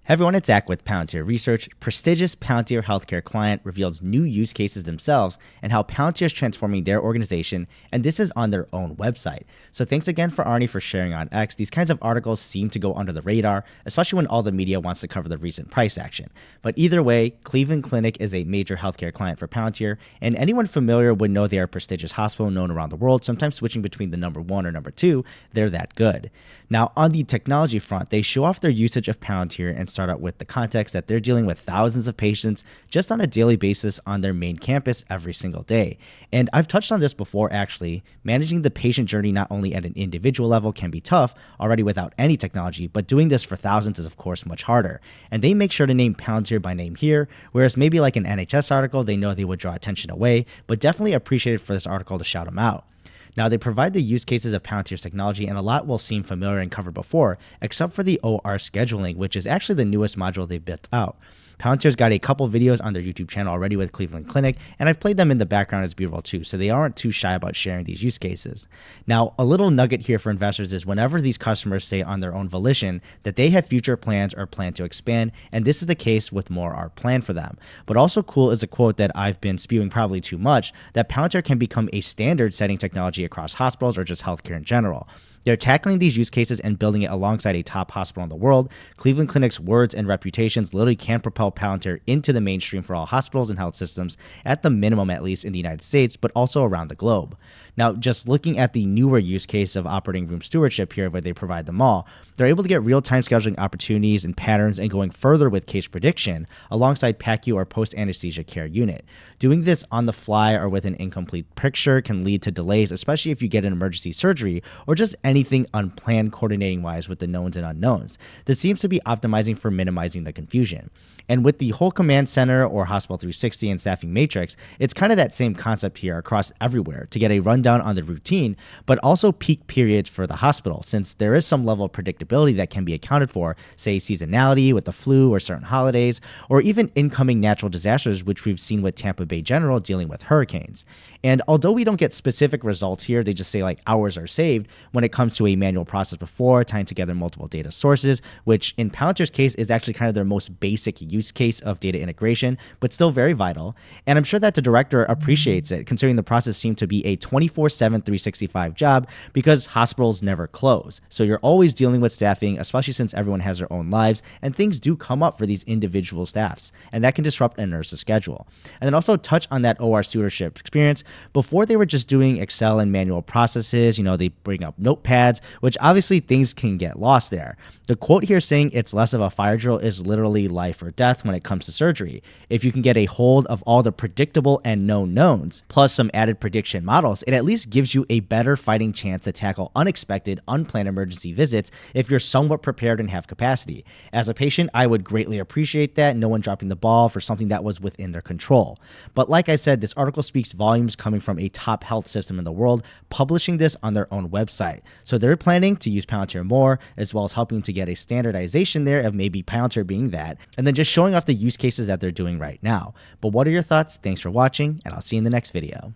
Hey everyone, it's Zach with Palantir Research. Prestigious Palantir healthcare client reveals new use cases themselves and how Palantir is transforming their organization, and this is on their own website. So thanks again for Arnie for sharing on X. These kinds of articles seem to go under the radar, especially when all the media wants to cover the recent price action. But either way, Cleveland Clinic is a major healthcare client for Palantir, and anyone familiar would know they are a prestigious hospital known around the world, sometimes switching between the number one or number two. They're that good. Now, on the technology front, they show off their usage of Palantir and start out with the context that they're dealing with thousands of patients just on a daily basis on their main campus every single day. And I've touched on this before, actually. Managing the patient journey not only at an individual level can be tough already without any technology, but doing this for thousands is, of course, much harder. And they make sure to name Palantir by name here, whereas maybe like an NHS article, they know they would draw attention away, but definitely appreciated for this article to shout them out. Now, they provide the use cases of Palantir's technology, and a lot will seem familiar and covered before, except for the OR scheduling, which is actually the newest module they built out. Palantir's got a couple videos on their YouTube channel already with Cleveland Clinic, and I've played them in the background as B-roll too, so they aren't too shy about sharing these use cases. Now, a little nugget here for investors is whenever these customers say on their own volition that they have future plans or plan to expand, and this is the case with more are planned for them. But also cool is a quote that I've been spewing probably too much, that Palantir can become a standard setting technology across hospitals or just healthcare in general. They're tackling these use cases and building it alongside a top hospital in the world. Cleveland Clinic's words and reputations literally can propel Palantir into the mainstream for all hospitals and health systems, at the minimum at least in the United States, but also around the globe. Now, just looking at the newer use case of operating room stewardship here, where they provide them all, they're able to get real-time scheduling opportunities and patterns and going further with case prediction alongside PACU or post-anesthesia care unit. Doing this on the fly or with an incomplete picture can lead to delays, especially if you get an emergency surgery or just anything unplanned coordinating-wise with the knowns and unknowns. This seems to be optimizing for minimizing the confusion. And with the whole command center or Hospital 360 and staffing matrix, it's kind of that same concept here across everywhere to get a rundown on the routine, but also peak periods for the hospital, since there is some level of predictability that can be accounted for, say seasonality with the flu or certain holidays, or even incoming natural disasters, which we've seen with Tampa Bay General dealing with hurricanes. And although we don't get specific results here, they just say like hours are saved when it comes to a manual process before tying together multiple data sources, which in Palantir's case is actually kind of their most basic use case of data integration, but still very vital. And I'm sure that the director appreciates it, considering the process seemed to be a 24/7, 365 job because hospitals never close. So you're always dealing with staffing, especially since everyone has their own lives, and things do come up for these individual staffs, and that can disrupt a nurse's schedule. And then also touch on that OR stewardship experience. Before they were just doing Excel and manual processes, they bring up notepads, which obviously things can get lost there. The quote here saying it's less of a fire drill is literally life or death when it comes to surgery. If you can get a hold of all the predictable and known knowns, plus some added prediction models, it at least gives you a better fighting chance to tackle unexpected, unplanned emergency visits if you're somewhat prepared and have capacity. As a patient, I would greatly appreciate that, no one dropping the ball for something that was within their control. But like I said, this article speaks volumes coming from a top health system in the world, publishing this on their own website. So they're planning to use Palantir more, as well as helping to get a standardization there of maybe Palantir being that, and then just showing off the use cases that they're doing right now. But what are your thoughts? Thanks for watching, and I'll see you in the next video.